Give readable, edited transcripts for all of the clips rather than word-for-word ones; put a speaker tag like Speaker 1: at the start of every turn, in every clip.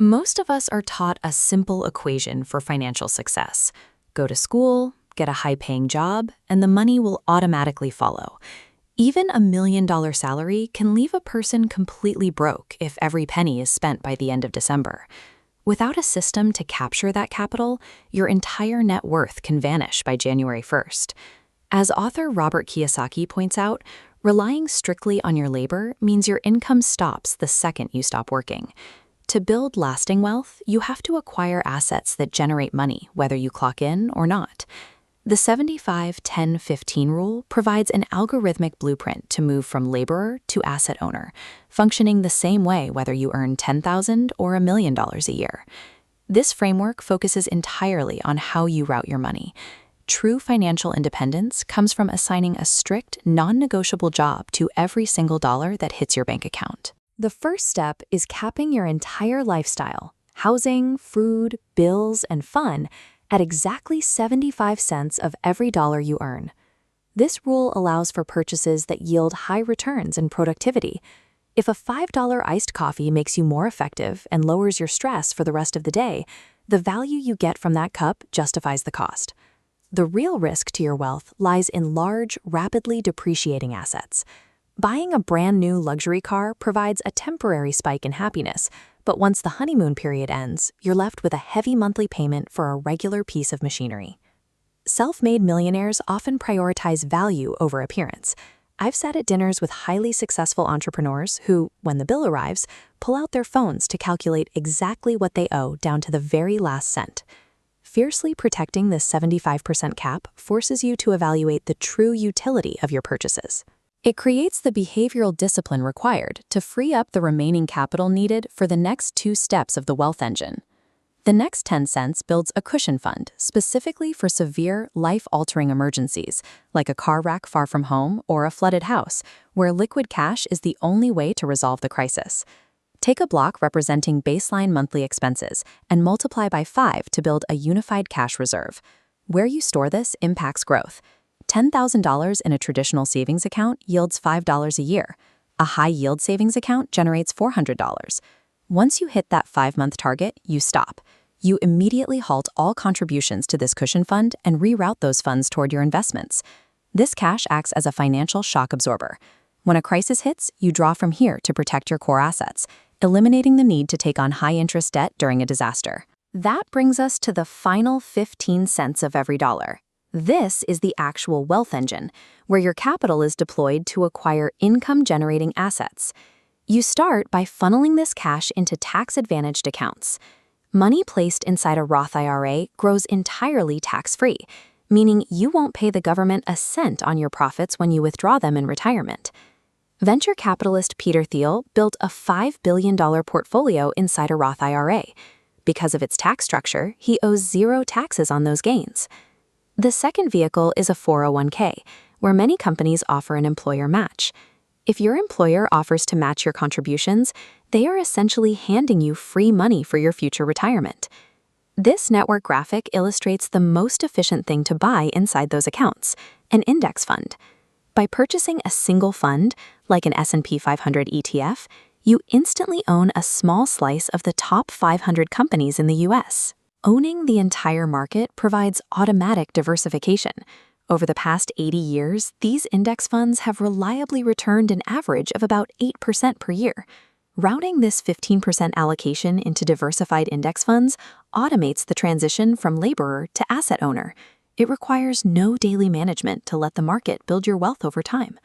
Speaker 1: Most of us are taught a simple equation for financial success. Go to school, get a high-paying job, and the money will automatically follow. Even $1 million salary can leave a person completely broke if every penny is spent by the end of December. Without a system to capture that capital, your entire net worth can vanish by January 1st. As author Robert Kiyosaki points out, relying strictly on your labor means your income stops the second you stop working. To build lasting wealth, you have to acquire assets that generate money, whether you clock in or not. The 75-10-15 rule provides an algorithmic blueprint to move from laborer to asset owner, functioning the same way whether you earn $10,000 or $1 million a year. This framework focuses entirely on how you route your money. True financial independence comes from assigning a strict, non-negotiable job to every single dollar that hits your bank account. The first step is capping your entire lifestyle, housing, food, bills, and fun, at exactly 75 cents of every dollar you earn. This rule allows for purchases that yield high returns and productivity. If a $5 iced coffee makes you more effective and lowers your stress for the rest of the day, the value you get from that cup justifies the cost. The real risk to your wealth lies in large, rapidly depreciating assets. Buying a brand new luxury car provides a temporary spike in happiness, but once the honeymoon period ends, you're left with a heavy monthly payment for a regular piece of machinery. Self-made millionaires often prioritize value over appearance. I've sat at dinners with highly successful entrepreneurs who, when the bill arrives, pull out their phones to calculate exactly what they owe down to the very last cent. Fiercely protecting this 75% cap forces you to evaluate the true utility of your purchases. It creates the behavioral discipline required to free up the remaining capital needed for the next two steps of the wealth engine. The next 10 cents builds a cushion fund specifically for severe, life-altering emergencies, like a car wreck far from home or a flooded house, where liquid cash is the only way to resolve the crisis. Take a block representing baseline monthly expenses and multiply by 5 to build a unified cash reserve. Where you store this impacts growth. $10,000 in a traditional savings account yields $5 a year. A high-yield savings account generates $400. Once you hit that 5-month target, you stop. You immediately halt all contributions to this cushion fund and reroute those funds toward your investments. This cash acts as a financial shock absorber. When a crisis hits, you draw from here to protect your core assets, eliminating the need to take on high-interest debt during a disaster. That brings us to the final 15 cents of every dollar. This is the actual wealth engine, where your capital is deployed to acquire income-generating assets. You start by funneling this cash into tax-advantaged accounts. Money placed inside a Roth IRA grows entirely tax-free, meaning you won't pay the government a cent on your profits when you withdraw them in retirement. Venture capitalist Peter Thiel built a $5 billion portfolio inside a Roth IRA. Because of its tax structure, he owes zero taxes on those gains. The second vehicle is a 401k, where many companies offer an employer match. If your employer offers to match your contributions, they are essentially handing you free money for your future retirement. This network graphic illustrates the most efficient thing to buy inside those accounts, an index fund. By purchasing a single fund, like an S&P 500 ETF, you instantly own a small slice of the top 500 companies in the U.S. Owning the entire market provides automatic diversification. Over the past 80 years, these index funds have reliably returned an average of about 8% per year. Routing this 15% allocation into diversified index funds automates the transition from laborer to asset owner. It requires no daily management to let the market build your wealth over time.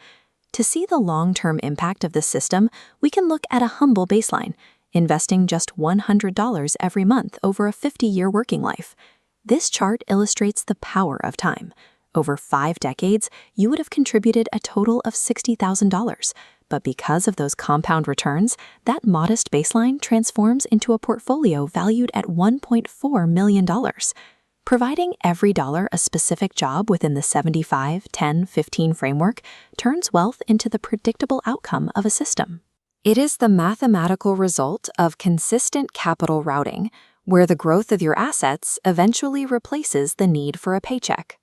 Speaker 1: To see the long-term impact of this system, we can look at a humble baseline, investing just $100 every month over a 50-year working life. This chart illustrates the power of time. Over 5 decades, you would have contributed a total of $60,000. But because of those compound returns, that modest baseline transforms into a portfolio valued at $1.4 million. Providing every dollar a specific job within the 75-10-15 framework turns wealth into the predictable outcome of a system. It is the mathematical result of consistent capital routing, where the growth of your assets eventually replaces the need for a paycheck.